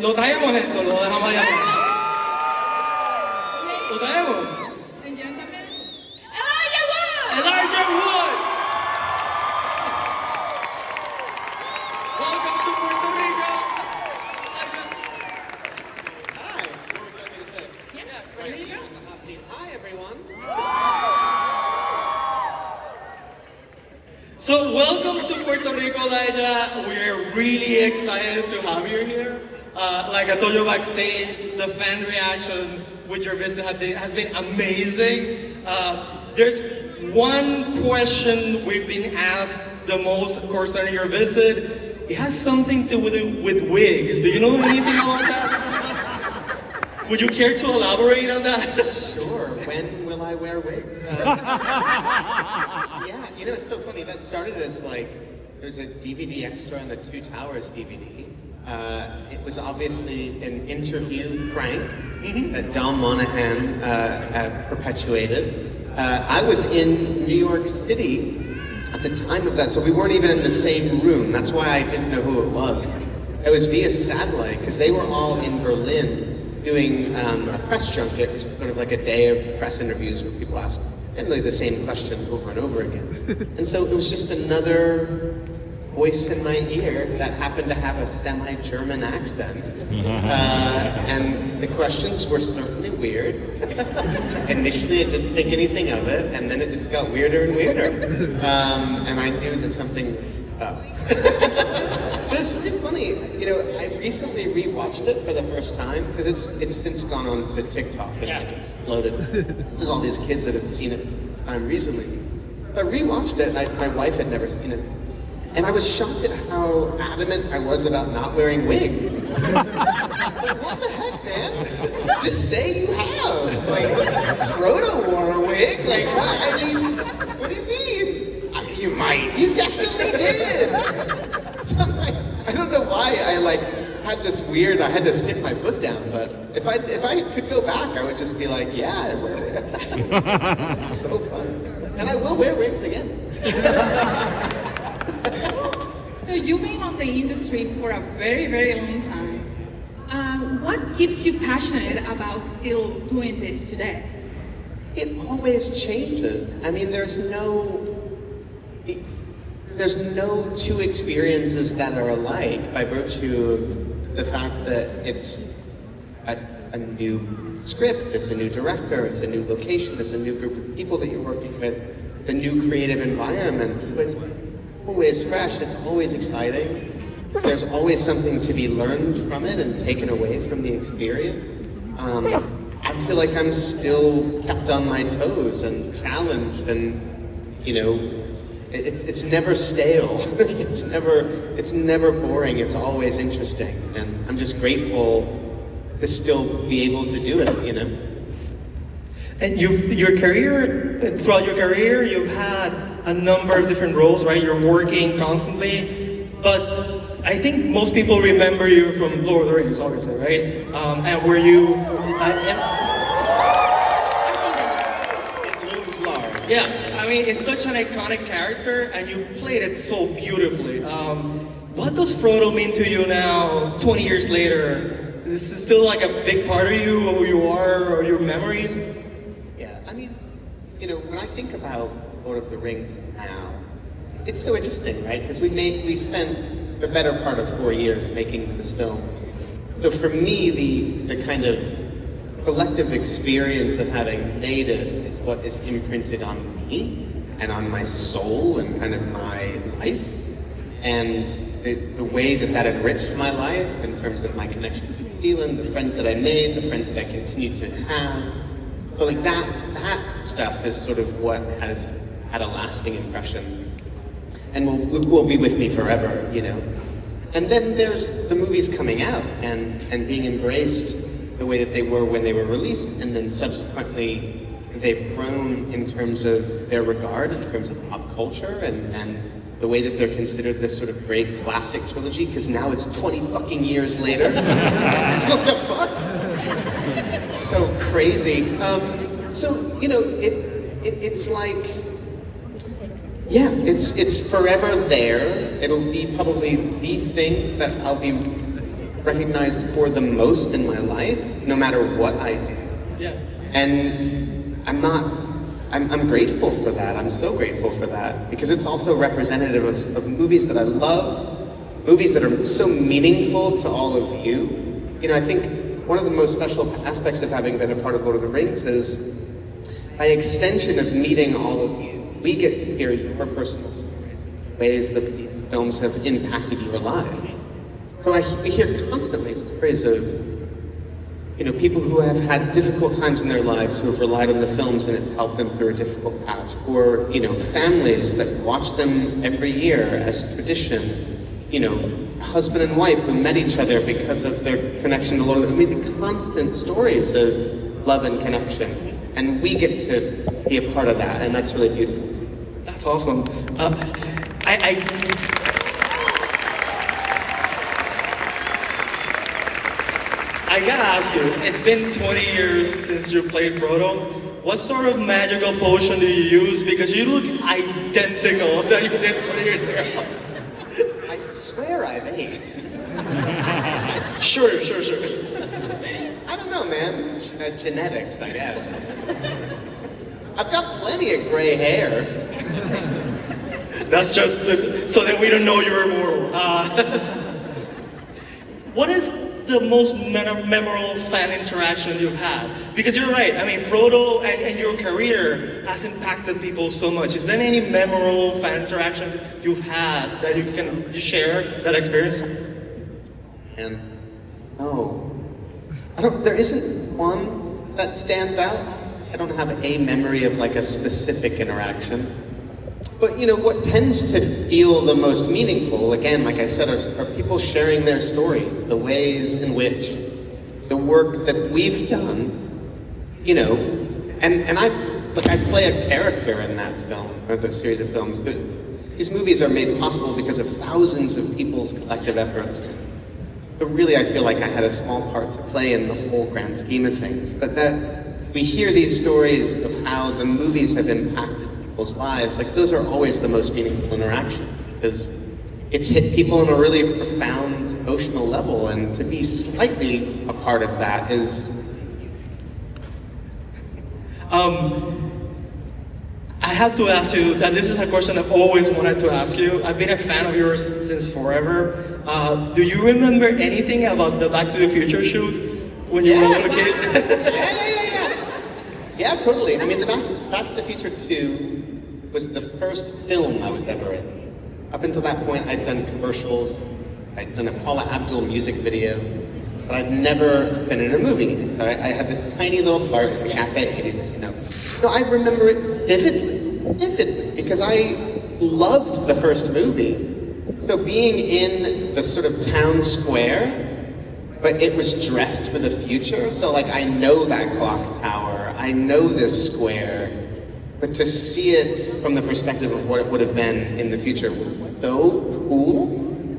Lo traemos esto, lo dejamos allá. ¿Lo traemos? Elijah Wood! Welcome to Puerto Rico! Hi. What would you like me to say? Yeah, right here in the hot seat. Hi, everyone. So welcome to Puerto Rico, Elijah. We're really excited to have you here. Like I told you backstage, the fan reaction with your visit has been amazing. There's one question we've been asked the most, of course, during your visit. It has something to do with wigs. Do you know anything about that? Would you care to elaborate on that? Sure. When will I wear wigs? Yeah, you know, it's so funny. That started as like, there's a DVD extra on the Two Towers DVD. It was obviously an interview prank that Dom Monahan perpetuated. I was in New York City at the time of that, so we weren't even in the same room. That's why I didn't know who it was. It was via satellite, because they were all in Berlin doing a press junket, which is sort of like a day of press interviews where people ask generally the same question over and over again. And so it was just another voice in my ear that happened to have a semi-German accent. And the questions were certainly weird. Initially, I didn't think anything of it, and then it just got weirder and weirder. And I knew that something was up. But it's really funny, you know, I recently rewatched it for the first time, because it's since gone on to TikTok and like exploded. There's all these kids that have seen it recently. So I rewatched it, and my wife had never seen it. And I was shocked at how adamant I was about not wearing wigs. Like, what the heck, man? Just say you have. Like, Frodo wore a wig. Like, what? I mean, what do you mean? I mean, you might. You definitely did. So I'm like, I don't know why I like had this weird. I had to stick my foot down. But if I could go back, I would just be like, yeah, I wear wigs. It's so fun, and I will wear wigs again. So you've been on the industry for a very, very long time. What keeps you passionate about still doing this today? It always changes. I mean, there's no two experiences that are alike by virtue of the fact that it's a new script, it's a new director, it's a new location, it's a new group of people that you're working with, a new creative environment. So it's always fresh, it's always exciting. There's always something to be learned from it and taken away from the experience. I feel like I'm still kept on my toes and challenged, and you know, it's never stale. it's never boring. It's always interesting, and I'm just grateful to still be able to do it. You know. And throughout your career, you've had a number of different roles, right? You're working constantly, but I think most people remember you from Lord of the Rings, obviously, right? And were you... It looms large. Yeah, I mean, it's such an iconic character, and you played it so beautifully. What does Frodo mean to you now, 20 years later? Is this still like a big part of you, or who you are, or your memories? Yeah, I mean, you know, when I think about Lord of the Rings now, it's so interesting, right? Because we spent the better part of 4 years making these films. So for me, the kind of collective experience of having made it is what is imprinted on me and on my soul and kind of my life. And the way that enriched my life in terms of my connection to New Zealand, the friends that I made, the friends that I continue to have. So like that stuff is sort of what has had a lasting impression and will be with me forever, you know. And then there's the movies coming out and being embraced the way that they were when they were released, and then subsequently they've grown in terms of their regard, in terms of pop culture, and the way that they're considered this sort of great classic trilogy, because now it's 20 fucking years later. What the fuck? So crazy. So, you know, it's like, yeah, it's forever there. It'll be probably the thing that I'll be recognized for the most in my life, no matter what I do. Yeah. And I'm grateful for that. I'm so grateful for that because it's also representative of movies that I love, movies that are so meaningful to all of you. You know, I think one of the most special aspects of having been a part of Lord of the Rings is, by extension of meeting all of you, we get to hear your personal stories, ways that these films have impacted your lives. So we hear constantly stories of, you know, people who have had difficult times in their lives, who have relied on the films and it's helped them through a difficult patch, or, you know, families that watch them every year as tradition, you know, husband and wife who met each other because of their connection to Lord of the Rings. I mean, the constant stories of love and connection, and we get to be a part of that, and that's really beautiful. That's awesome. I gotta ask you, it's been 20 years since you played Frodo. What sort of magical potion do you use? Because you look identical that you did 20 years ago. I swear I've aged. Sure. I don't know, man. Genetics, I guess. I've got plenty of gray hair. That's just so that we don't know you're immortal. What is the most memorable fan interaction you've had? Because you're right, I mean, Frodo and your career has impacted people so much. Is there any memorable fan interaction you've had that you share that experience? And no, there isn't one that stands out. I don't have a memory of like a specific interaction. But you know, what tends to feel the most meaningful, again, like I said, are people sharing their stories, the ways in which the work that we've done, you know, and I play a character in that film, or the series of films. These movies are made possible because of thousands of people's collective efforts. So really, I feel like I had a small part to play in the whole grand scheme of things. But that we hear these stories of how the movies have impacted people's lives, like those are always the most meaningful interactions because it's hit people on a really profound emotional level, and to be slightly a part of that is... I have to ask you, and this is a question I've always wanted to ask you. I've been a fan of yours since forever. Do you remember anything about the Back to the Future shoot when you were a little kid? Yeah, totally. I mean, the Back to the Future 2 was the first film I was ever in. Up until that point, I'd done commercials, I'd done a Paula Abdul music video, but I'd never been in a movie. So I had this tiny little part in the Cafe 80s, as you know. No, I remember it vividly, because I loved the first movie. So being in the sort of town square, but it was dressed for the future, so like I know that clock tower, I know this square, but to see it from the perspective of what it would have been in the future was so cool.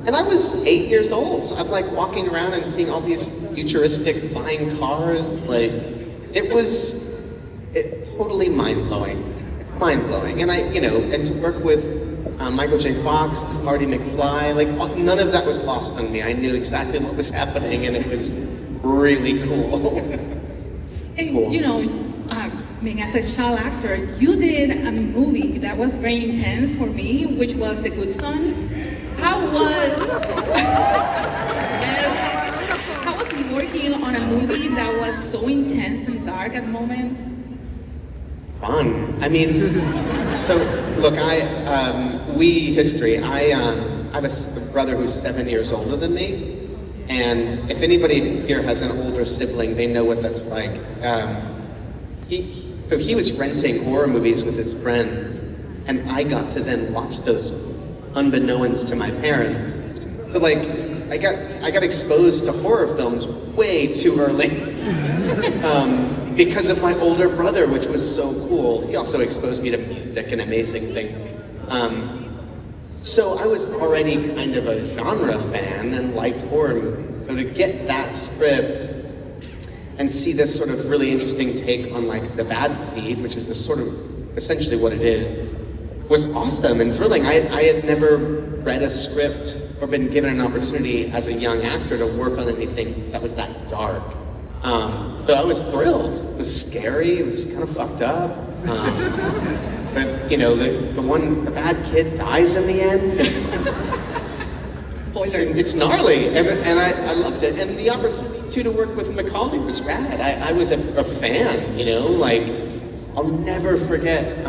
And I was 8 years old, so I'm like walking around and seeing all these futuristic flying cars, like it was totally mind-blowing. And and to work with Michael J. Fox, this Marty McFly, like none of that was lost on me. I knew exactly what was happening, and it was really cool. And cool. you know, I mean, as a child actor, you did a movie that was very intense for me, which was The Good Son. How was working on a movie that was so intense and dark at moments? Fun. I mean, so look, I have a brother who's 7 years older than me, and if anybody here has an older sibling, they know what that's like. He was renting horror movies with his friends, and I got to then watch those unbeknownst to my parents. So like, I got exposed to horror films way too early. Because of my older brother, which was so cool. He also exposed me to music and amazing things. So I was already kind of a genre fan and liked horror movies. So to get that script and see this sort of really interesting take on like the bad seed, which is a sort of essentially what it is, was awesome and thrilling. I had never read a script or been given an opportunity as a young actor to work on anything that was that dark. So I was thrilled. It was scary, it was kind of fucked up. But you know, the bad kid dies in the end. It's gnarly, and I loved it. And the opportunity to work with Macaulay was rad. I was a fan, you know, like, I'll never forget,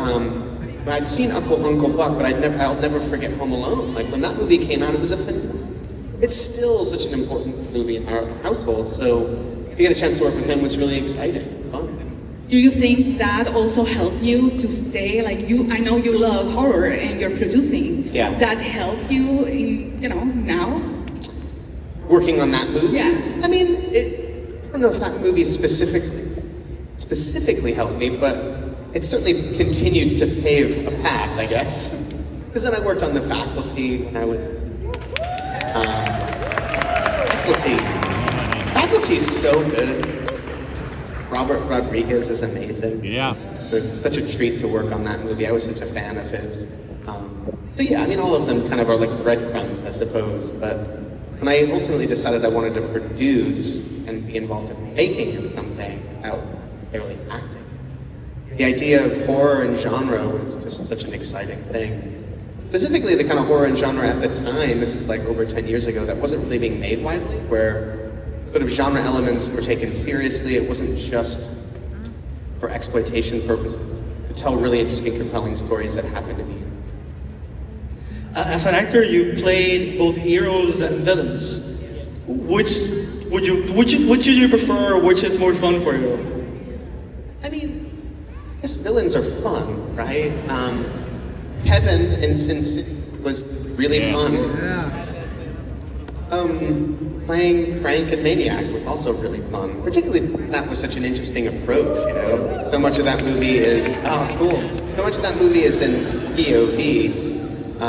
I'd seen Uncle Buck, but I'll never forget Home Alone. Like, when that movie came out, it was a phenomenon. It's still such an important movie in our household, so to get a chance to work with him was really exciting, fun. Do you think that also helped you to stay, like I know you love horror and you're producing. Yeah. That helped you in, you know, now? Working on that movie? Yeah. I mean, I don't know if that movie specifically helped me, but it certainly continued to pave a path, I guess. Because then I worked on The Faculty when I was Faculty's so good. Robert Rodriguez is amazing. Yeah. So it's such a treat to work on that movie. I was such a fan of his. So yeah, I mean, all of them kind of are like breadcrumbs, I suppose. But when I ultimately decided I wanted to produce and be involved in making of something without necessarily acting, the idea of horror and genre was just such an exciting thing. Specifically, the kind of horror and genre at the time, this is like over 10 years ago, that wasn't really being made widely, where sort of genre elements were taken seriously. It wasn't just for exploitation purposes, to tell really interesting, compelling stories that happened to be. As an actor, you played both heroes and villains. Which would you prefer, or which is more fun for you? I mean, I guess villains are fun, right? Kevin in Sin City was really fun. Playing Frank in Maniac was also really fun. Particularly, that was such an interesting approach, you know? So much of that movie is, oh, cool. So much of that movie is in POV. I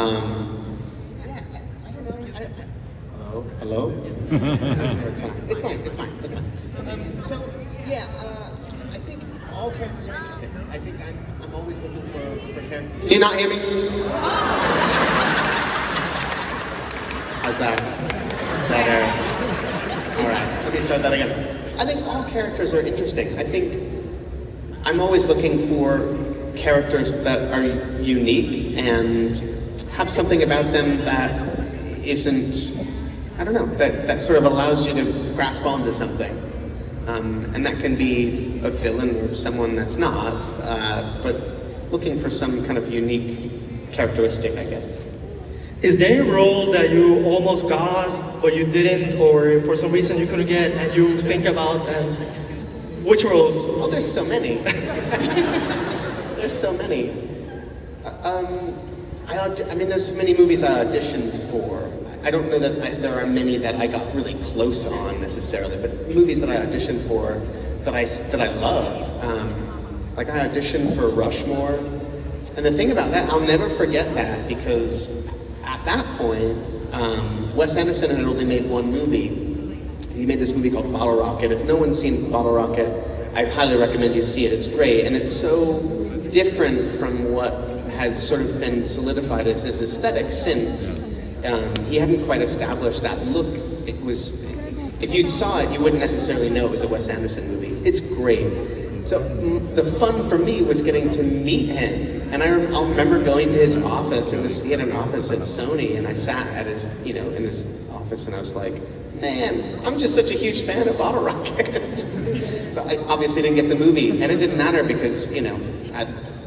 don't know. Hello? It's fine. So, yeah, I think all characters are interesting. I think I'm always looking for characters. Can you not hear me? How's that? Better. All right, let me start that again. I think all characters are interesting. I think I'm always looking for characters that are unique and have something about them that isn't, I don't know, that sort of allows you to grasp onto something. And that can be a villain or someone that's not, but looking for some kind of unique characteristic, I guess. Is there a role that you almost got, but you didn't, or for some reason you couldn't get, and you think about, and which roles? Oh, there's so many. There's so many. I mean, there's so many movies I auditioned for. I don't know that there are many that I got really close on necessarily, but movies that I auditioned for that I love. Like I auditioned for Rushmore, and the thing about that, I'll never forget that, because at that point, Wes Anderson had only made one movie. He made this movie called Bottle Rocket. If no one's seen Bottle Rocket, I highly recommend you see it. It's great, and it's so different from what has sort of been solidified as his aesthetic since he hadn't quite established that look. It was, if you saw it, you wouldn't necessarily know it was a Wes Anderson movie. It's great. So the fun for me was getting to meet him. And I'll remember going to his office, and he had an office at Sony, and I sat at his, in his office, and I was like, man, I'm just such a huge fan of Bottle Rocket. So I obviously didn't get the movie, and it didn't matter because,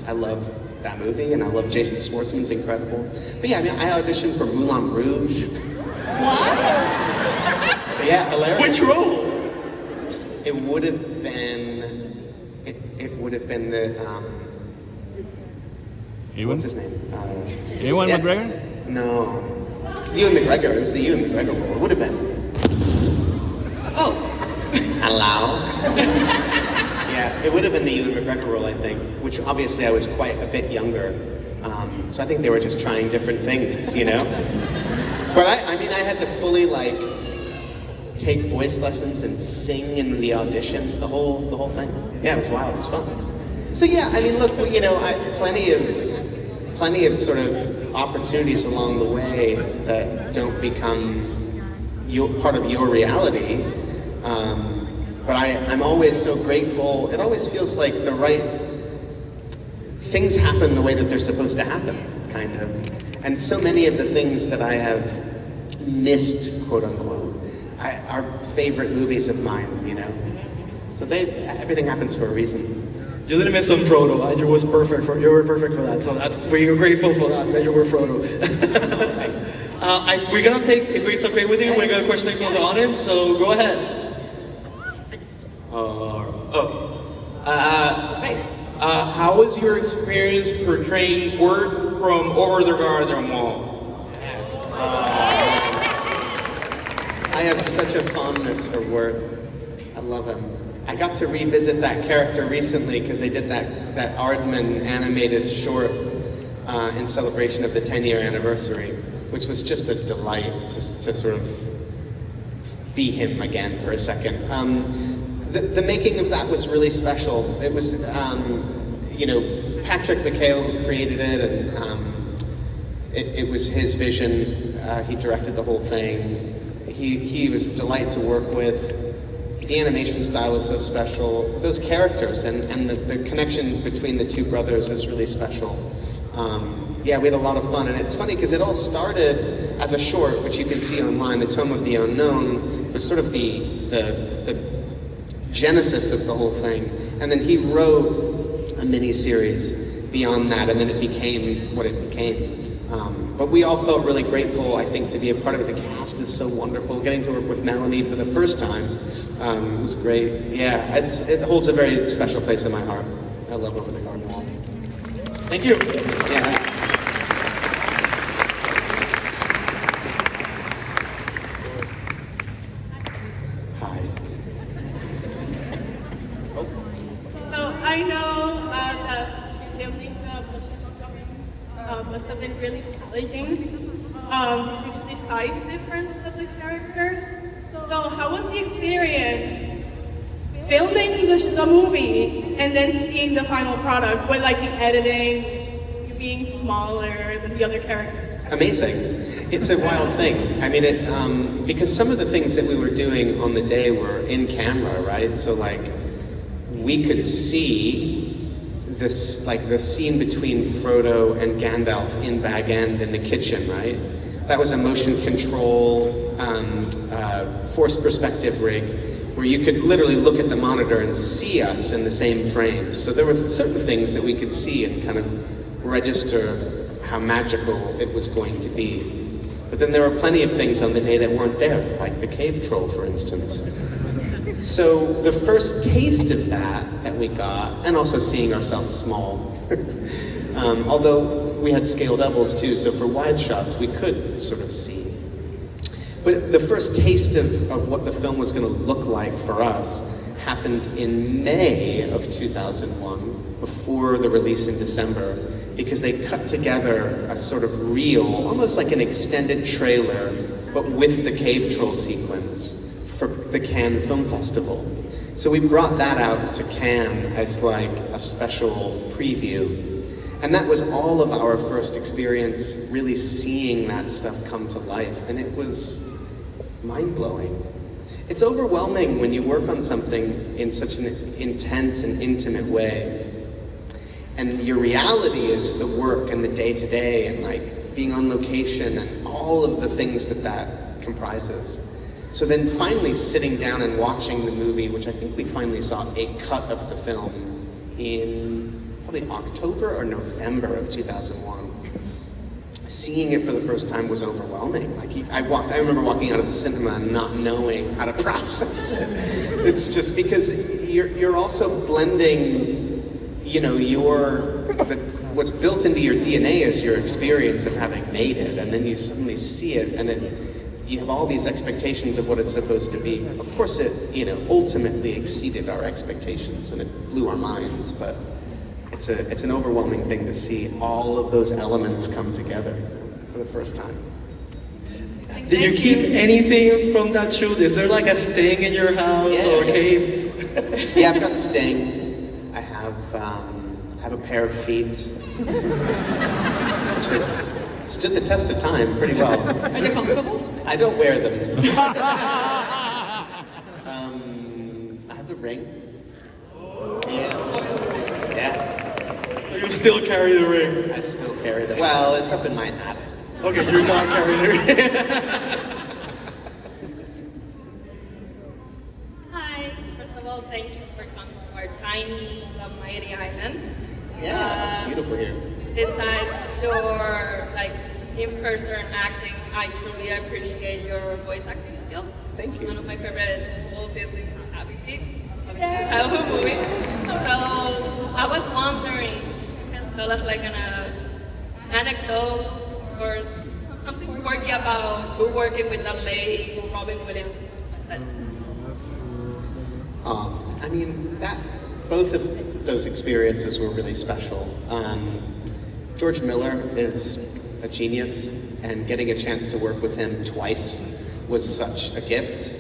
I love that movie, and I love Jason Schwartzman's incredible. But yeah, I mean, I auditioned for Moulin Rouge. What? Yeah, hilarious. Which role? It would have been the, what's his name? Ewan McGregor? No. Ewan McGregor. It was the Ewan McGregor role. It would have been. Oh. Hello? Yeah, it would have been the Ewan McGregor role, I think, which obviously I was quite a bit younger. So I think they were just trying different things, But I mean, I had to fully, take voice lessons and sing in the audition, the whole thing. Yeah, it was wild, it was fun. So yeah, I mean, look, plenty of sort of opportunities along the way that don't become part of your reality. But I'm always so grateful. It always feels like the right things happen the way that they're supposed to happen, kind of. And so many of the things that I have missed, quote unquote, are favorite movies of mine, you know? So everything happens for a reason. You didn't miss on Frodo, and you were perfect for that. So we're grateful for that you were Frodo. We're gonna take, if it's okay with you, we're gonna question from the audience. So go ahead. How was your experience portraying work from over the garden wall? I have such a fondness for Wirt. I love him. I got to revisit that character recently because they did that Aardman animated short in celebration of the 10-year anniversary, which was just a delight to sort of be him again for a second. The making of that was really special. It was, Patrick McHale who created it, and it was his vision. He directed the whole thing. He was a delight to work with. The animation style is so special. Those characters and the connection between the two brothers is really special. Yeah, we had a lot of fun, and it's funny because it all started as a short, which you can see online. The Tome of the Unknown was sort of the genesis of the whole thing, and then he wrote a mini-series beyond that, and then it became what it became. But we all felt really grateful, I think, to be a part of it. The cast is so wonderful. Getting to work with Melanie for the first time was great. Yeah, it holds a very special place in my heart. I love Over the Garden Wall. Thank you. Yeah. Hi. So I know that filming must have been really challenging due to the size difference of the characters. So how was the experience filming the movie and then seeing the final product with like the editing, you being smaller than the other characters? Amazing. It's a wild thing. I mean, because some of the things that we were doing on the day were in camera, right? So like, we could see this, like the scene between Frodo and Gandalf in Bag End in the kitchen, right? That was a motion control, forced perspective rig, where you could literally look at the monitor and see us in the same frame. So there were certain things that we could see and kind of register how magical it was going to be. But then there were plenty of things on the day that weren't there, like the cave troll, for instance. So the first taste of that we got, and also seeing ourselves small, although we had scale doubles too, so for wide shots we could sort of see. But the first taste of what the film was going to look like for us happened in May of 2001, before the release in December, because they cut together a sort of reel, almost like an extended trailer, but with the cave troll sequence for the Cannes Film Festival. So we brought that out to Cannes as like a special preview. And that was all of our first experience really seeing that stuff come to life. And it was mind-blowing. It's overwhelming when you work on something in such an intense and intimate way. And your reality is the work and the day-to-day and like being on location and all of the things that comprises. So then finally sitting down and watching the movie, which I think we finally saw a cut of the film in probably October or November of 2001. Seeing it for the first time was overwhelming. Like I remember walking out of the cinema and not knowing how to process it. It's just because you're also blending, you know, what's built into your DNA is your experience of having made it, and then you suddenly see it, and you have all these expectations of what it's supposed to be. Of course, it, you know, ultimately exceeded our expectations, and it blew our minds. But it's an overwhelming thing to see all of those elements come together for the first time. Did you keep anything from that shoot? Is there like a sting in your house or a cave? Yeah, I've got sting. I have a pair of feet. which have stood the test of time pretty well. Are they comfortable? I don't wear them. I have the ring. Yeah. So you still carry the ring? I still carry the. Well, it's up in my attic. Okay, you're not carrying the ring. Hi. First of all, thank you for coming to our tiny but mighty island. Yeah, it's beautiful here. Besides your in-person acting, I truly appreciate your voice acting skills. Thank you. One of my favorite roles is in Geek, a childhood movie. So I was wondering, you can tell us an anecdote or something quirky about you working with the late Robin Williams. I mean, both of those experiences were really special. George Miller is a genius, and getting a chance to work with him twice was such a gift.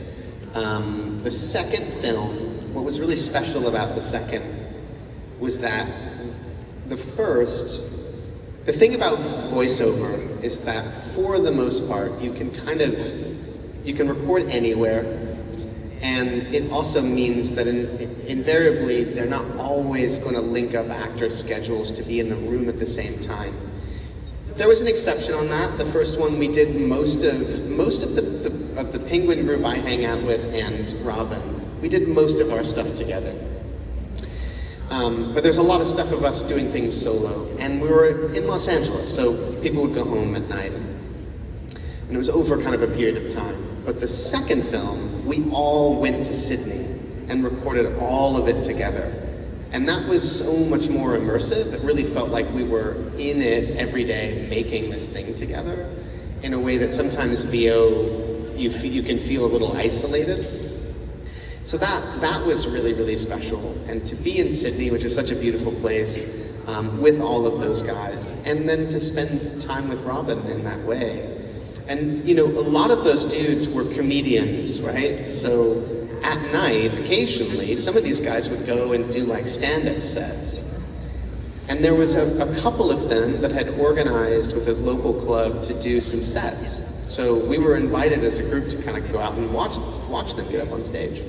The second film, what was really special about the second was that the thing about voiceover is that for the most part, you can record anywhere. And it also means that invariably, they're not always going to link up actors' schedules to be in the room at the same time. There was an exception on that. The first one, we did most of the Penguin group I hang out with and Robin. We did most of our stuff together. But there's a lot of stuff of us doing things solo. And we were in Los Angeles, so people would go home at night. And it was over kind of a period of time. But the second film, we all went to Sydney and recorded all of it together. And that was so much more immersive. It really felt like we were in it every day making this thing together in a way that sometimes VO, you can feel a little isolated. So that was really, really special. And to be in Sydney, which is such a beautiful place, with all of those guys, and then to spend time with Robin in that way. And, a lot of those dudes were comedians, right? So at night, occasionally, some of these guys would go and do stand-up sets. And there was a couple of them that had organized with a local club to do some sets. So we were invited as a group to kind of go out and watch them get up on stage.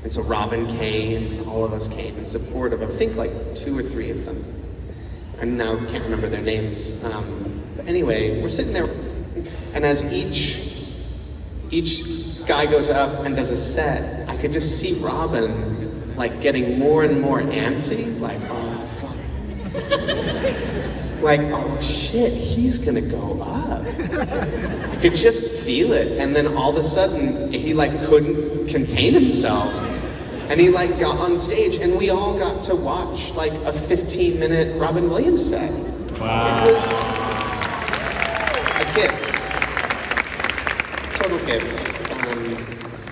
And so Robin came, and all of us came in support of, I think, 2 or 3 of them. I now can't remember their names. But anyway, we're sitting there. And as each guy goes up and does a set, I could just see Robin getting more and more antsy, oh fuck. Oh shit, he's gonna go up. I could just feel it. And then all of a sudden he couldn't contain himself. And he got on stage and we all got to watch a 15-minute Robin Williams set. Wow. It was a gift. Total gift.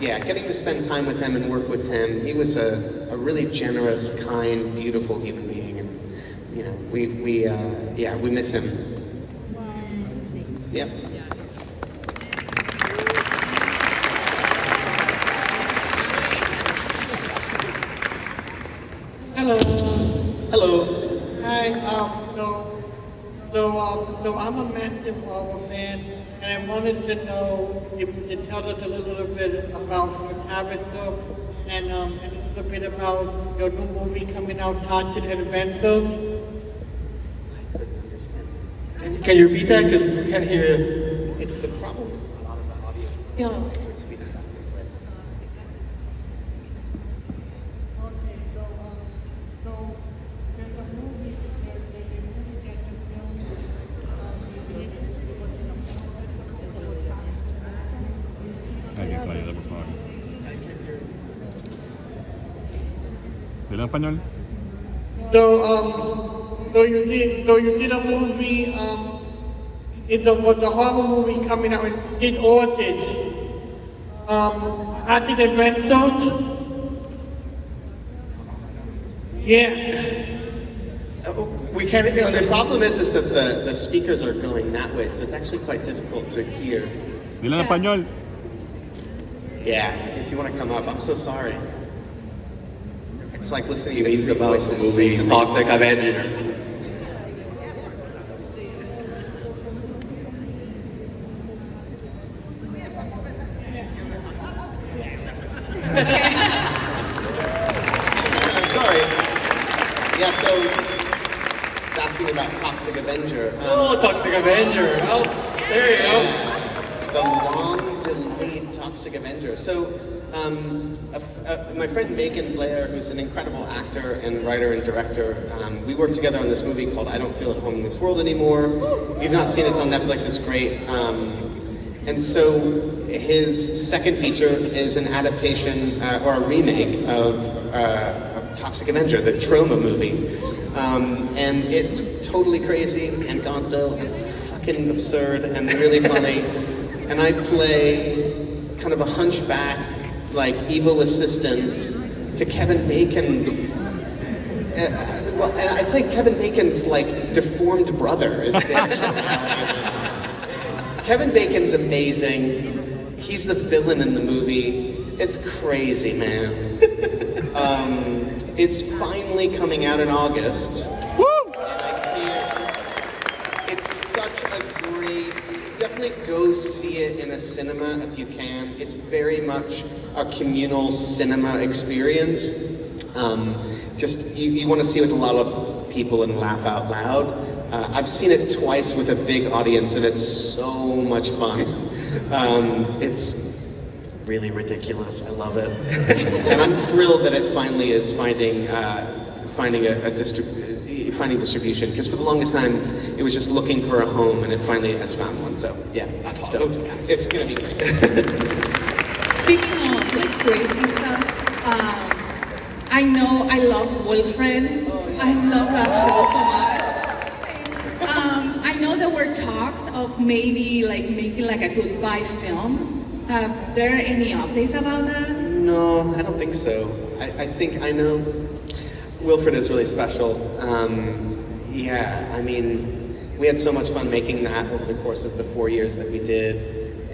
Getting to spend time with him and work with him. He was a really generous, kind, beautiful human being, and we miss him. Yep. Hello. Hello. Hi. So I'm a massive Marvel fan, and I wanted to know if you could tell us a little bit about your character and a little bit about your new movie coming out, Taunted Adventures. Can you repeat that? Because we can't hear it. It's the problem with a lot of the audio. Yeah. So it's feeding back this way. Okay, so there's a movie that you filmed. Alguien que ayuda, por favor. ¿Dilo en español? So you did a movie. It was a horror movie coming out. It did Auditions. Haunted Adventures. Yeah. We can't. The problem is that the speakers are going that way, so it's actually quite difficult to hear. Dilo en español. Yeah, if you want to come up, I'm so sorry. It's like listening He to means three about the voices say movie something. Talk the Avenger. Sorry. Yeah, so it's asking about Toxic Avenger. Oh, Toxic Avenger. Oh, there you go. The long-delayed Toxic Avenger. So, my friend Megan Blair, who's an incredible actor and writer and director, we worked together on this movie called I Don't Feel at Home in This World Anymore. If you've not seen it, it's on Netflix, it's great. And so his second feature is an adaptation or a remake of Toxic Avenger, the Trauma movie. And it's totally crazy and gonzo and fucking absurd and really funny. And I play kind of a hunchback, like evil assistant to Kevin Bacon. And I play Kevin Bacon's like deformed brother. Is the actual reality of it. Kevin Bacon's amazing. He's the villain in the movie. It's crazy, man. It's finally coming out in August. Woo! And I can't. It's such a great. Definitely go see it in a cinema if you can. It's very much a communal cinema experience. Just you want to see it with a lot of people and laugh out loud. I've seen it twice with a big audience, and it's so much fun. It's really ridiculous. I love it, and I'm thrilled that it finally is finding distribution. Because for the longest time, it was just looking for a home, and it finally has found one. So yeah, that's stoked. It's gonna be great. Speaking of like crazy stuff, I know I love Wilfred. I love that show so much. I know there were talks of maybe like making like a goodbye film. Have there any updates about that? No, I don't think so. I think I know. Wilfred is really special. Yeah, I mean, we had so much fun making that over the course of the 4 years that we did.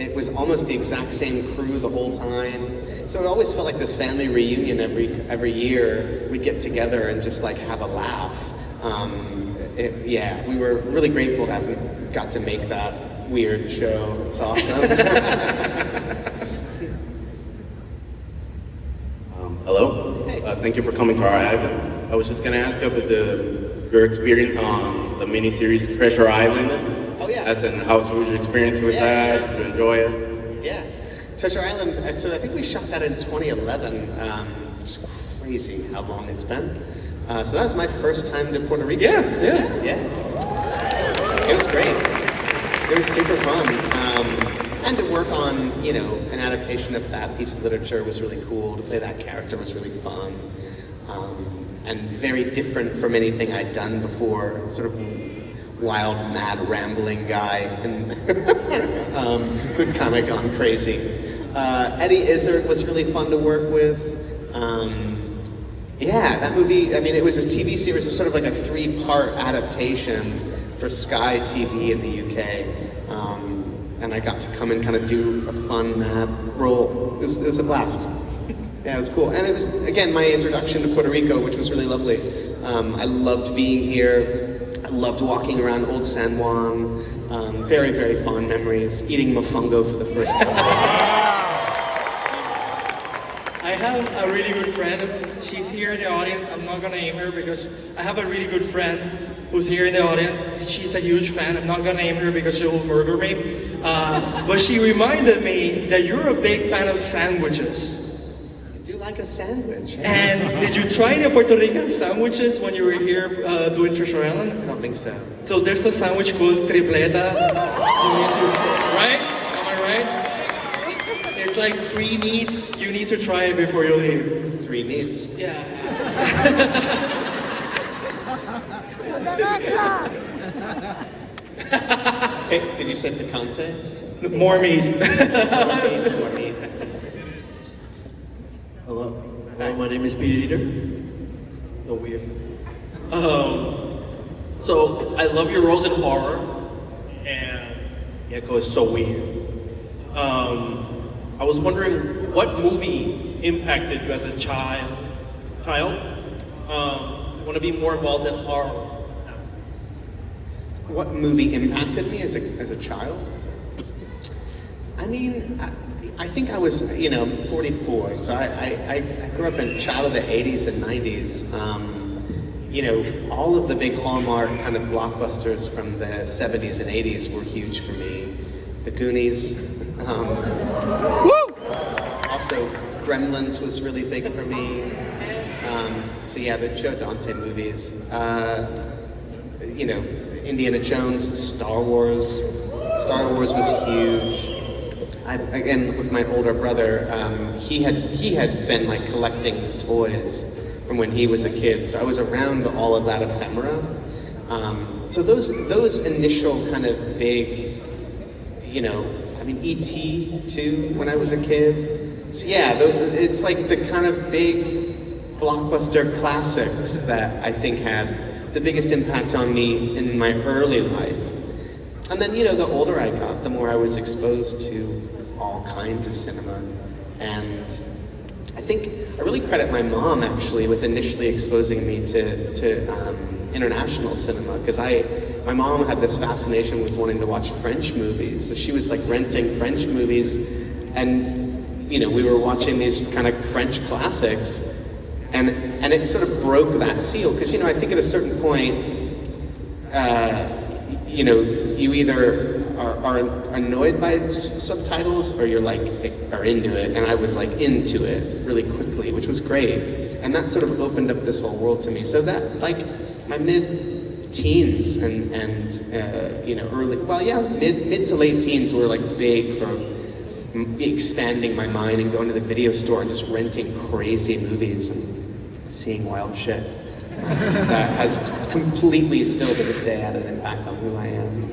It was almost the exact same crew the whole time. So it always felt like this family reunion every year. We'd get together and just like have a laugh. Yeah, we were really grateful to have got to make that weird show. It's awesome. Hello. Hey. Thank you for coming to our island. I was just going to ask about your experience on the miniseries Treasure Island. Oh yeah. How was your experience with that? Did you enjoy it? Yeah. Treasure Island, so I think we shot that in 2011. It's crazy how long it's been. So that was my first time to Puerto Rico. Yeah. It was great. It was super fun. And to work on, an adaptation of that piece of literature was really cool. To play that character was really fun. And very different from anything I'd done before. Sort of wild, mad, rambling guy and who'd kind of gone crazy. Eddie Izzard was really fun to work with. Yeah, that movie, I mean, it was a TV series, it was sort of like a 3-part adaptation for Sky TV in the UK. And I got to come and kind of do a fun, mad role. It was a blast. Yeah, it was cool. And it was, again, my introduction to Puerto Rico, which was really lovely. I loved being here. I loved walking around Old San Juan. Very, very fond memories. Eating mofongo for the first time. I have a really good friend. She's here in the audience. I'm not gonna name her because I have a really good friend who's here in the audience. She's a huge fan. I'm not gonna name her because she will murder me. But she reminded me that you're a big fan of sandwiches. I do like a sandwich. And did you try the Puerto Rican sandwiches when you were here doing Treasure Island? I don't think so. So there's a sandwich called tripleta. Right? Am I right? It's like 3 meats. You need to try it before you leave. 3 meats. Yeah. Hey, did you say picante? More meat. More meat. Hello. Hi, my name is Peter. So weird. So I love your roles in horror, and Llego is so weird. I was wondering what movie impacted you as a child? You want to be more involved in horror? What movie impacted me as a child? I mean, I think I was, I'm 44, so I grew up in child of the 80s and 90s. All of the big Hallmark kind of blockbusters from the 70s and 80s were huge for me. The Goonies. Also, Gremlins was really big for me. So yeah, the Joe Dante movies. Indiana Jones, Star Wars. Star Wars was huge. Again, with my older brother, he had been like collecting the toys from when he was a kid, so I was around all of that ephemera. So those initial kind of big, E.T. too, when I was a kid. So yeah, it's like the kind of big blockbuster classics that I think had the biggest impact on me in my early life. And then, the older I got, the more I was exposed to all kinds of cinema. And I think I really credit my mom, actually, with initially exposing me to international cinema, because my mom had this fascination with wanting to watch French movies. So she was like renting French movies, and we were watching these kind of French classics, and it sort of broke that seal, because I think at a certain point, you either are annoyed by subtitles or you're like are into it, and I was like into it really quickly, which was great, and that sort of opened up this whole world to me. So that like my mid-teens and mid to late teens were like big for expanding my mind and going to the video store and just renting crazy movies and seeing wild shit. That has completely, still to this day, had an impact on who I am.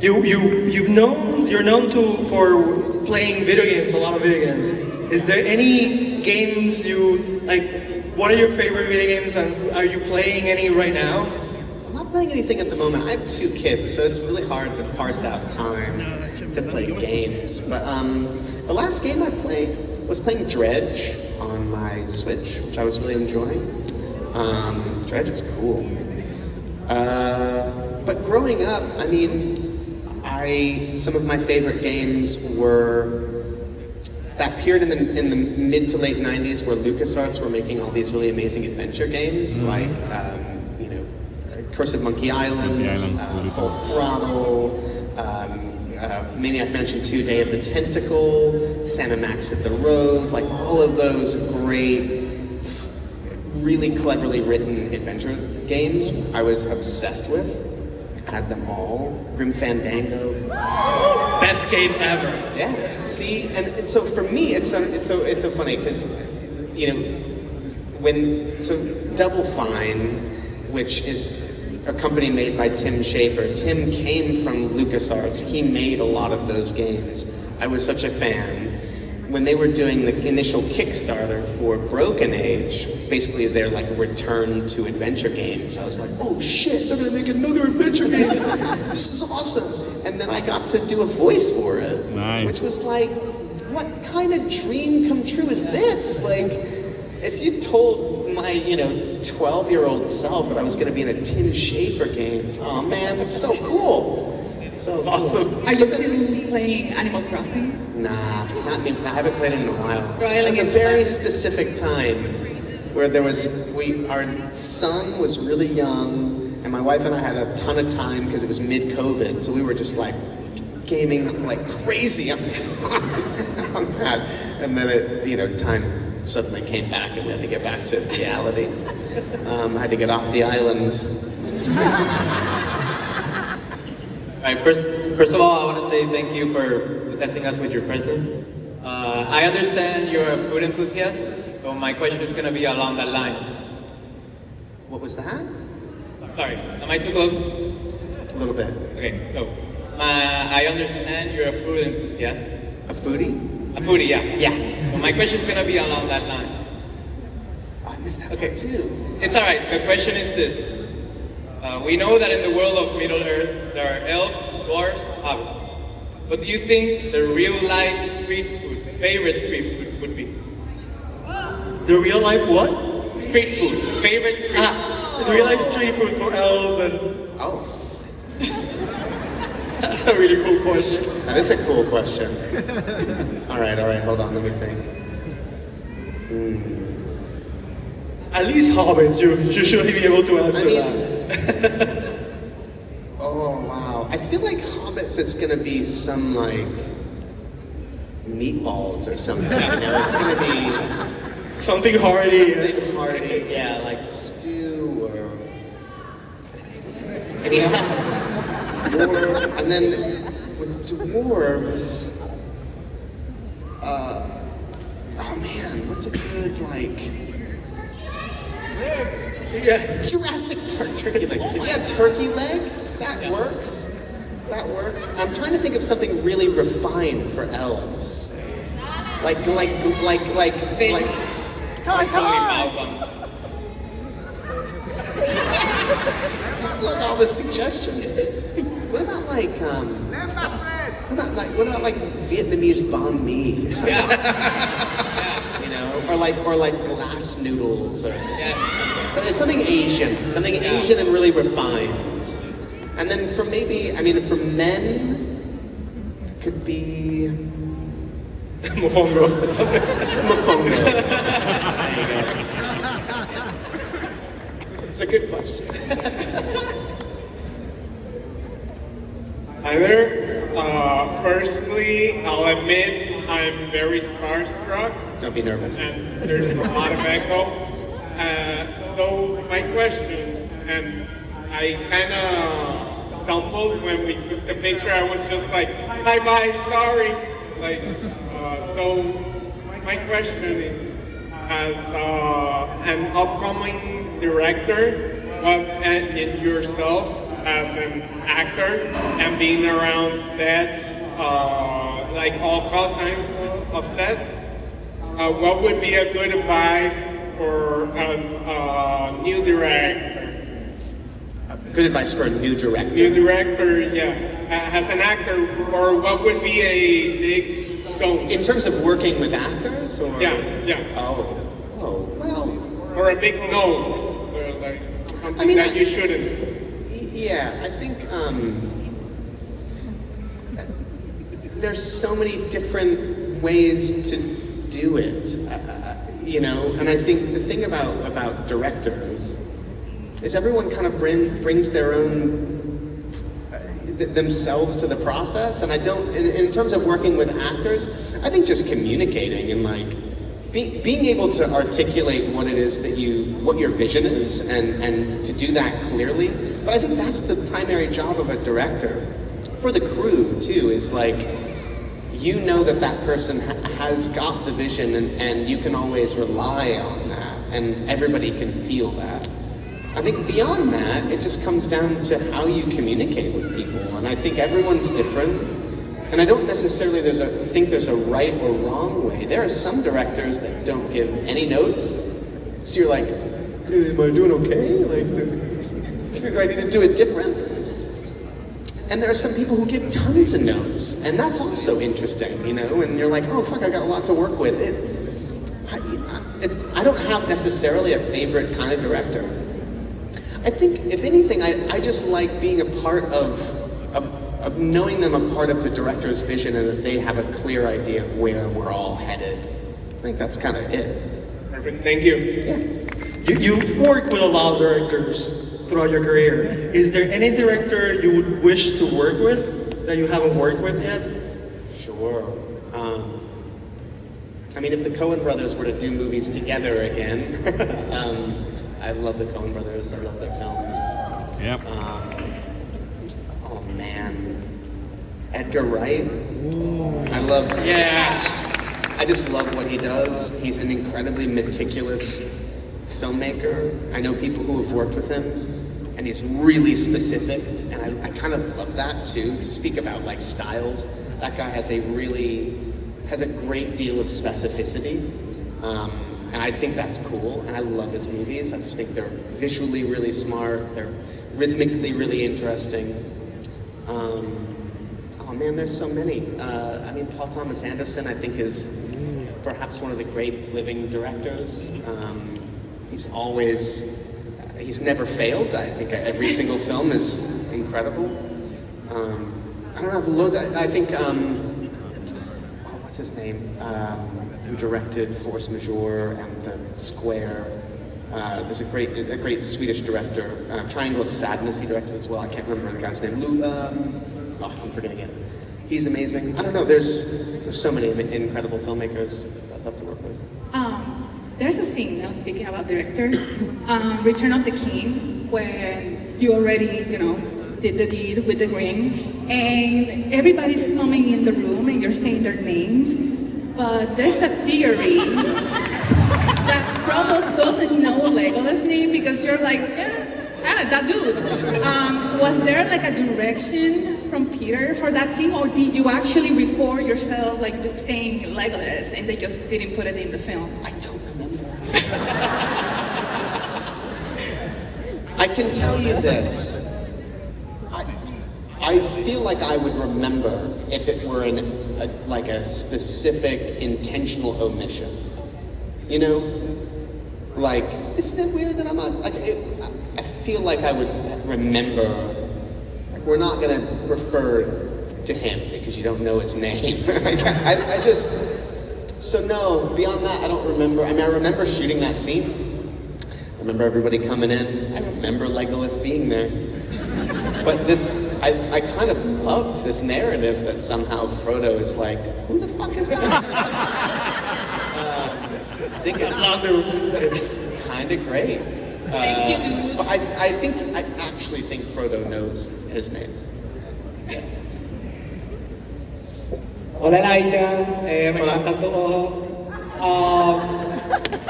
You're known for playing video games, a lot of video games. Is there any games you like? What are your favorite video games, and are you playing any right now? I'm not playing anything at the moment. I have 2 kids, so it's really hard to parse out time to play games. But the last game I played was playing Dredge on my Switch, which I was really enjoying. Dredge is cool. But growing up, some of my favorite games were that period in the mid to late 90s where LucasArts were making all these really amazing adventure games, like Curse of Monkey Island, Full Throttle, Maniac Mansion 2, Day of the Tentacle, Sam & Max Hit the Road, like all of those great, really cleverly written adventure games I was obsessed with. I had them all. Grim Fandango. Best game ever. Yeah. See, and so for me, it's so funny because Double Fine, which is a company made by Tim Schafer. Tim came from LucasArts. He made a lot of those games. I was such a fan. When they were doing the initial Kickstarter for Broken Age, basically their like return to adventure games, I was like, oh shit, they're gonna make another adventure game. This is awesome. And then I got to do a voice for it, Nice. Which was like, what kind of dream come true is this? Like, if you told my 12-year-old self that I was gonna be in a Tim Schafer game, oh man, that's so cool. So awesome. Are you still playing Animal Crossing? Nah, not me. I haven't played it in a while. Right, It was like a very specific time where our son was really young, and my wife and I had a ton of time because it was mid-COVID, so we were just like gaming like crazy on that. And then time suddenly came back, and we had to get back to reality. I had to get off the island. All right, first of all, I want to say thank you for blessing us with your presence. I understand you're a food enthusiast, so my question is going to be along that line. What was that? Sorry, am I too close? A little bit. Okay, so I understand you're a food enthusiast. A foodie? A foodie, yeah. Yeah. So my question is going to be along that line. Oh, I missed that part too. It's all right. The question is this. We know that in the world of Middle Earth, there are elves, dwarves, hobbits. What do you think the real-life favorite street food would be? The real life what? Street food. Favorite street food. The real life street food for elves and... Oh. That's a really cool question. That is a cool question. All right, hold on, let me think. At least hobbits, you should be able to answer that. Oh, wow. I feel like hobbits, it's gonna be some like meatballs or something. You know, it's gonna be Something hearty. something hearty, yeah, like stew or. And then with dwarves, oh man, what's a good like? Jurassic Park turkey leg. Yeah, turkey leg. That works. That works. I'm trying to think of something really refined for elves. Like. Look, all the suggestions. What about like Vietnamese banh mi or something? You know, or like glass noodles, or so it's something Asian, Asian and really refined. And then for men, it could be Mofongo. mofongo. There you go. It's a good question. Hi there. Firstly, I'll admit I'm very starstruck. Don't be nervous. And there's a lot of echo. So my question, and I kind of stumbled when we took the picture. I was just like, hi, bye, sorry. Like, so my question is, as an upcoming director, and yourself as an actor, and being around sets, like all kinds of sets, what would be a good advice for a new director? Good advice for a new director? New director, yeah. As an actor, or what would be a big stone? In terms of working with actors, or? Yeah. Oh, well. Or a big no, or like something that you shouldn't. Yeah, I think there's so many different ways to do it, you know. And I think the thing about directors is everyone kind of brings their own themselves to the process. And I don't, in terms of working with actors, I think just communicating and like being able to articulate what it is that what your vision is, and to do that clearly. But I think that's the primary job of a director. For the crew too, is like, you know that person has got the vision, and you can always rely on that, and everybody can feel that. I think beyond that, it just comes down to how you communicate with people, and I think everyone's different. And I don't necessarily think there's a right or wrong way. There are some directors that don't give any notes, so you're like, am I doing okay? Like, do I need to do it different? And there are some people who give tons of notes, and that's also interesting, you know. And you're like, oh fuck, I got a lot to work with. I don't have necessarily a favorite kind of director. I think, if anything, I just like being a part of knowing them a part of the director's vision, and that they have a clear idea of where we're all headed. I think that's kind of it. Perfect, thank you. Yeah. You've worked with a lot of directors throughout your career. Is there any director you would wish to work with that you haven't worked with yet? Sure. I mean, if the Coen brothers were to do movies together again, I love the Coen brothers. I love their films. Yep. Oh man, Edgar Wright. I love. Yeah. I just love what he does. He's an incredibly meticulous filmmaker. I know people who have worked with him, and he's really specific, and I kind of love that too. To speak about like styles, that guy has a great deal of specificity, and I think that's cool. And I love his movies. I just think they're visually really smart. They're rhythmically really interesting. Oh man, there's so many. I mean, Paul Thomas Anderson, I think, is perhaps one of the great living directors. He's never failed. I think every single film is incredible. I don't have loads. I think, what's his name? Who directed Force Majeure and The Square. There's a great Swedish director, Triangle of Sadness he directed as well. I can't remember the guy's name. I'm forgetting it. He's amazing. I don't know, there's so many incredible filmmakers I'd love to work with. There's a scene, now speaking about directors, Return of the King, when you already, did the deed with the ring, and everybody's coming in the room and you're saying their names, but there's a theory that Frodo doesn't know Legolas' name because you're like, yeah, that dude. Was there like a direction from Peter for that scene, or did you actually record yourself like saying Legolas and they just didn't put it in the film? I don't remember. I can tell you this. I feel like I would remember if it were like a specific intentional omission. Like, isn't it weird that I'm not, like, I feel like I would remember, like, we're not gonna refer to him because you don't know his name. So no, beyond that, I don't remember. I mean, I remember shooting that scene. I remember everybody coming in. I remember Legolas being there. But I kind of love this narrative that somehow Frodo is like, who the fuck is that? I think it's kind of great. Thank you, dude. But I actually think Frodo knows his name. Hola Elijah, magandang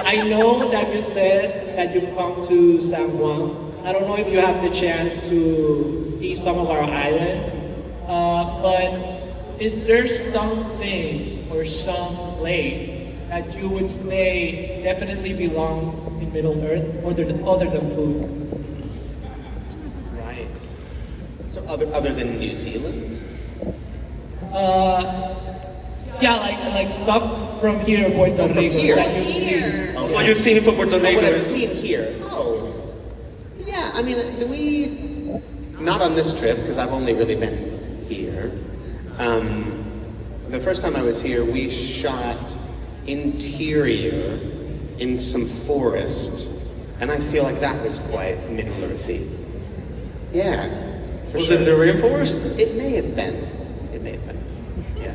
I know that you said that you've come to San Juan. I don't know if you have the chance to see some of our island, but is there something or some place that you would say definitely belongs in Middle Earth other than food? Right. So other than New Zealand? Yeah, like stuff from here, Puerto Rico, here. that you've seen. Oh, what you've seen from Puerto Rico? What I've seen here? Oh. Yeah, I mean, not on this trip, because I've only really been here. The first time I was here, we shot interior in some forest, and I feel like that was quite Middle-earthy. Yeah, for was sure. it in the rainforest? It may have been. Yeah.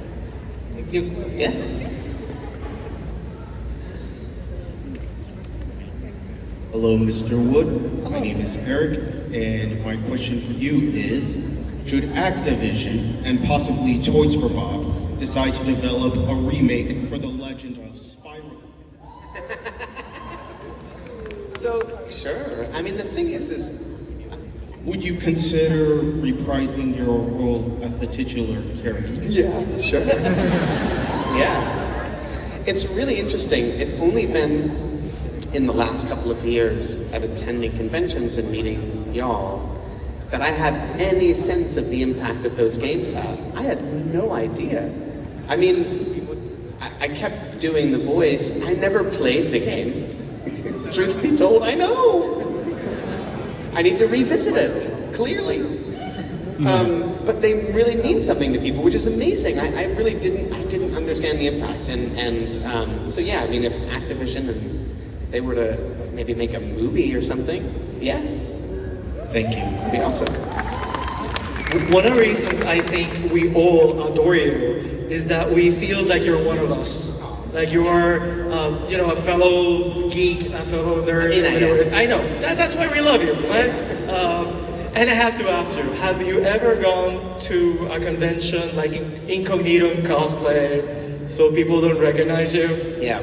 Thank you. Yeah. Hello, Mr. Wood. My name is Eric, and my question for you is, should Activision and possibly Toys for Bob decide to develop a remake for The Legend of Spyro? So, sure. I mean, the thing is would you consider reprising your role as the titular character? Yeah, sure. Yeah. It's really interesting. It's only been in the last couple of years at attending conventions and meeting y'all that I had any sense of the impact that those games have. I had no idea. I mean, I kept doing the voice. I never played the game. Truth be told, I know. I need to revisit it, clearly. But they really mean something to people, which is amazing. I really didn't understand the impact. So yeah, I mean, if Activision if they were to maybe make a movie or something, yeah. Thank you. It'd be awesome. One of the reasons I think we all adore you is that we feel like you're one of us. Like you are, a fellow geek, a fellow nerd. I know. That's why we love you, right? And I have to ask you, have you ever gone to a convention like Incognito cosplay so people don't recognize you? Yeah.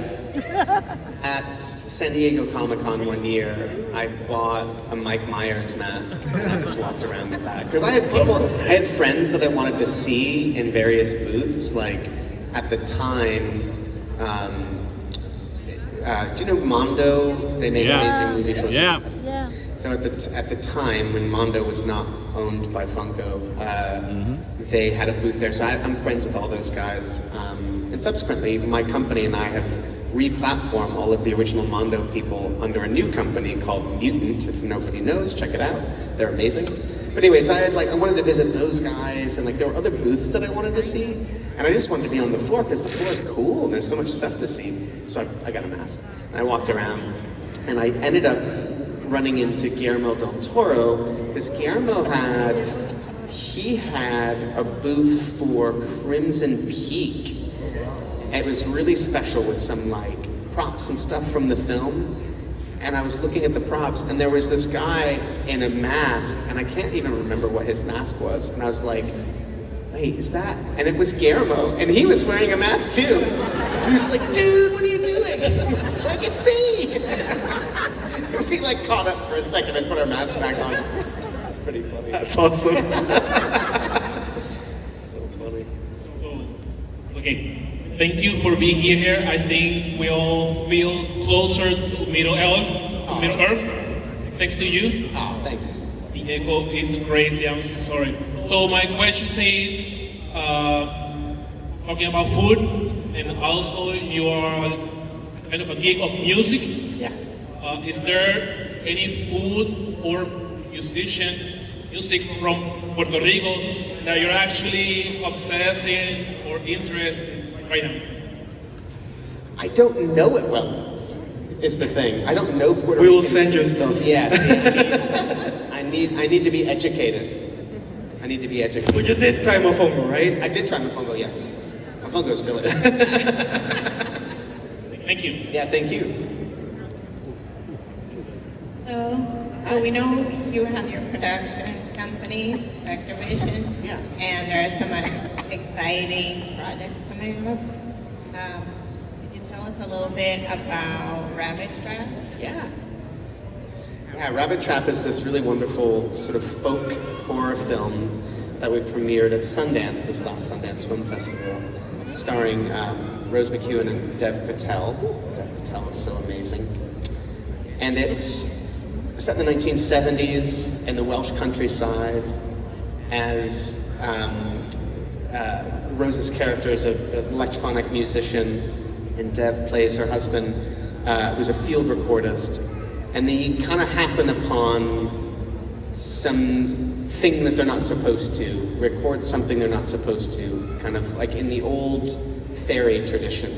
At San Diego Comic Con one year, I bought a Mike Myers mask and I just walked around with that. Because I had friends that I wanted to see in various booths. Like at the time, do you know Mondo? They made amazing movie posters. Yeah. So at the time when Mondo was not owned by Funko, they had a booth there. So I'm friends with all those guys. And subsequently, my company and I have re-platformed all of the original Mondo people under a new company called Mutant. If nobody knows, check it out. They're amazing. But anyways, I wanted to visit those guys, and like there were other booths that I wanted to see, and I just wanted to be on the floor because the floor is cool and there's so much stuff to see. So I got a mask and I walked around, and I ended up running into Guillermo del Toro because Guillermo had a booth for Crimson Peak. It was really special with some like props and stuff from the film. And I was looking at the props, and there was this guy in a mask, and I can't even remember what his mask was. And I was like, wait, is that? And it was Guillermo, and he was wearing a mask too. He was like, dude, what are you doing? I was like, it's me! We like caught up for a second and put our masks back on. It's pretty funny. That's awesome. So funny. Okay. Thank you for being here. I think we all feel closer to Middle Earth, thanks to you. Oh, thanks. The echo is crazy, I'm so sorry. So my question is, talking about food, and also you are kind of a geek of music. Yeah. Is there any food or music from Puerto Rico that you're actually obsessed in or interested in right now? I don't know it well, is the thing. I don't know Puerto Rico. We will send you stuff. Yeah, see, I need to be educated. I need to be educated. But you did try mofongo, right? I did try mofongo, yes. Mofongo is delicious. Thank you. Yeah, thank you. So we know you have your production companies, Activision, yeah, and there are some exciting projects coming up. Could you tell us a little bit about Rabbit Trap? Yeah. Yeah, Rabbit Trap is this really wonderful sort of folk horror film that we premiered at Sundance, this last Sundance Film Festival, starring Rose McEwen and Dev Patel. Dev Patel is so amazing. And it's set in the 1970s in the Welsh countryside as Rose's character is an electronic musician, and Dev plays her husband, who's a field recordist. And they kind of happen upon something that they're not supposed to, record something they're not supposed to, kind of like in the old fairy tradition.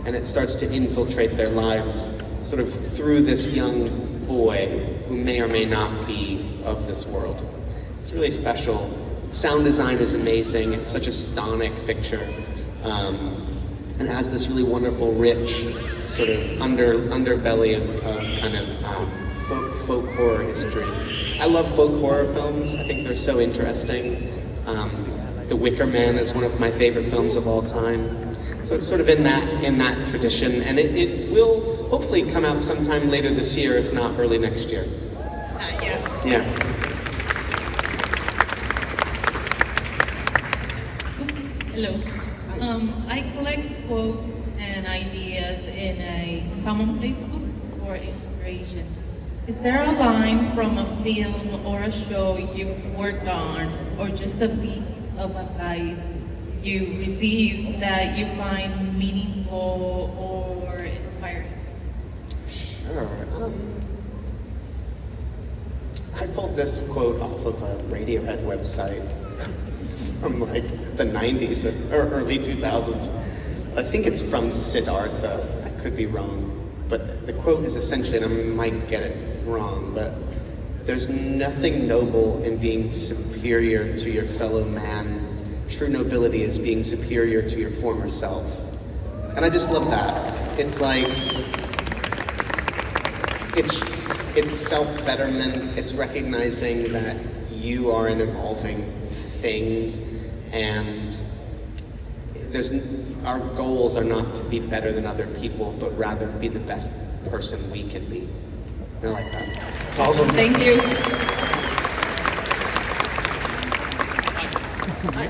And it starts to infiltrate their lives sort of through this young boy who may or may not be of this world. It's really special. Sound design is amazing. It's such a sonic picture. And has this really wonderful, rich sort of underbelly of kind of folk horror history. I love folk horror films. I think they're so interesting. The Wicker Man is one of my favorite films of all time. So it's sort of in that tradition, and it will hopefully come out sometime later this year, if not early next year. Yeah. Hello. I collect quotes and ideas in a commonplace book for inspiration. Is there a line from a film or a show you've worked on, or just a piece of advice you received that you find meaningful or inspiring? Sure. I pulled this quote off of a Radiohead website from like the 90s or early 2000s. I think it's from Siddhartha. I could be wrong. But the quote is essentially, and I might get it wrong, but there's nothing noble in being superior to your fellow man. True nobility is being superior to your former self. And I just love that. It's like, it's self-betterment. It's recognizing that you are an evolving thing, and our goals are not to be better than other people, but rather be the best person we can be. I like that. It's awesome. Thank you. Hi.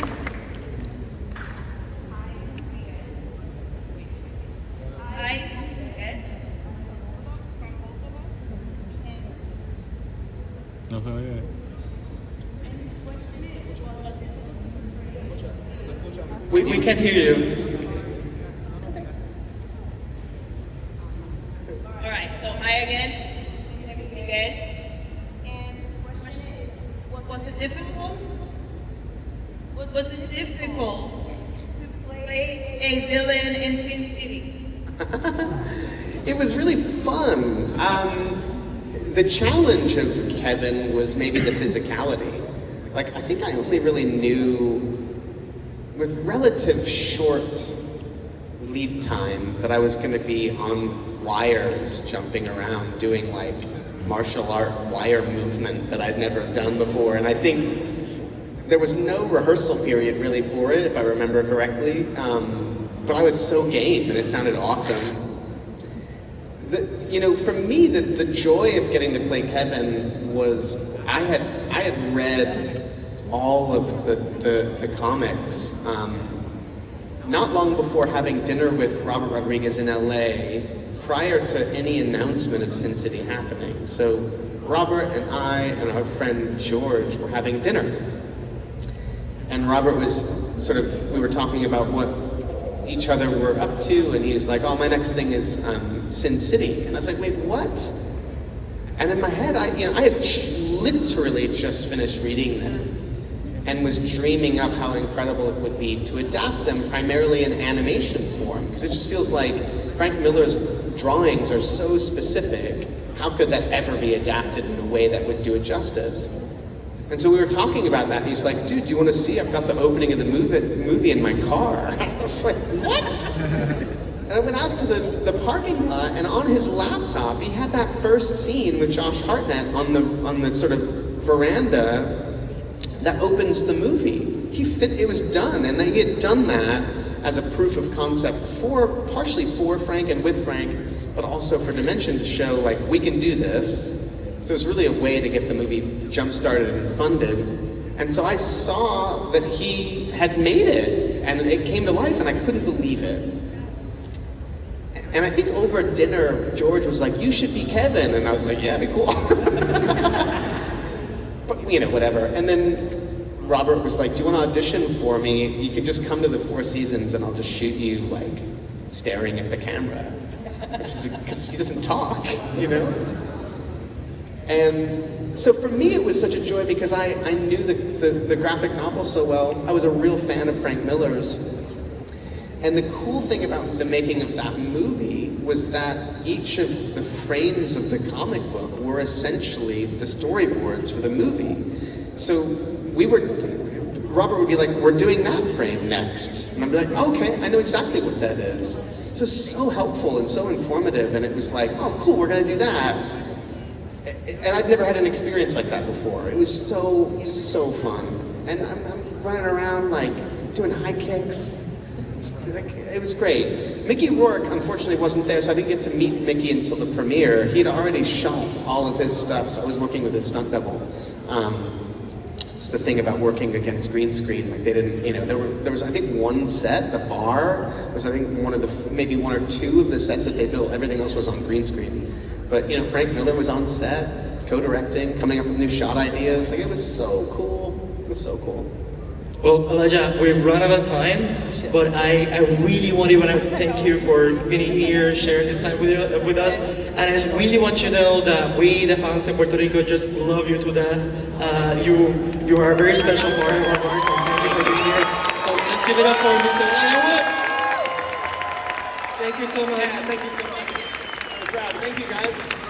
No sabía. We can't hear you. All right, so hi again. Again. And the question is, what Was it difficult? Was it difficult to play a villain in Sin City? It was really fun. The challenge of Kevin was maybe the physicality. Like, I think I only really knew with relative short lead time that I was going to be on wires jumping around doing like martial art wire movement that I'd never done before. And I think there was no rehearsal period really for it, if I remember correctly. But I was so game and it sounded awesome. For me, the joy of getting to play Kevin was I had read all of the comics not long before having dinner with Robert Rodriguez in LA prior to any announcement of Sin City happening. So Robert and I and our friend George were having dinner. And Robert was we were talking about what each other were up to, and he was like, oh, my next thing is Sin City. And I was like, wait, what? And in my head, I had literally just finished reading them and was dreaming up how incredible it would be to adapt them primarily in animation form. Because it just feels like Frank Miller's drawings are so specific, how could that ever be adapted in a way that would do it justice? And so we were talking about that, and he's like, dude, do you want to see? I've got the opening of the movie in my car. I was like, what? And I went out to the parking lot, and on his laptop, he had that first scene with Josh Hartnett on the sort of veranda that opens the movie. It was done, and he had done that as a proof of concept partially for Frank and with Frank, but also for Dimension to show, like, we can do this. So it was really a way to get the movie jump-started and funded. And so I saw that he had made it, and it came to life, and I couldn't believe it. And I think over dinner, George was like, you should be Kevin. And I was like, yeah, it'd be cool. But, whatever. And then Robert was like, do you want to audition for me? You can just come to the Four Seasons, and I'll just shoot you, like, staring at the camera. Because he doesn't talk, And so for me, it was such a joy because I knew the graphic novel so well. I was a real fan of Frank Miller's. And the cool thing about the making of that movie was that each of the frames of the comic book were essentially the storyboards for the movie. So Robert would be like, we're doing that frame next. And I'd be like, okay, I know exactly what that is. So it's so helpful and so informative. And it was like, oh, cool, we're going to do that. And I'd never had an experience like that before. It was so fun. And I'm running around, like, doing high kicks. It was great. Mickey Rourke, unfortunately, wasn't there, so I didn't get to meet Mickey until the premiere. He had already shot all of his stuff, so I was working with his stunt double. It's the thing about working against green screen. Like, they didn't, there was I think one set, the bar, was I think maybe one or two of the sets that they built. Everything else was on green screen. But, Frank Miller was on set, co-directing, coming up with new shot ideas. Like, it was so cool. It was so cool. Well, Elijah, we've run out of time, but I really want to thank you for being here, sharing this time with us. And I really want you to know that we, the fans in Puerto Rico, just love you to death. You are a very special part of our hearts, and thank you for being here. So let's give it up for Mr. Elijah. Thank you so much. Yeah, thank you so much. That's right. Thank you, guys.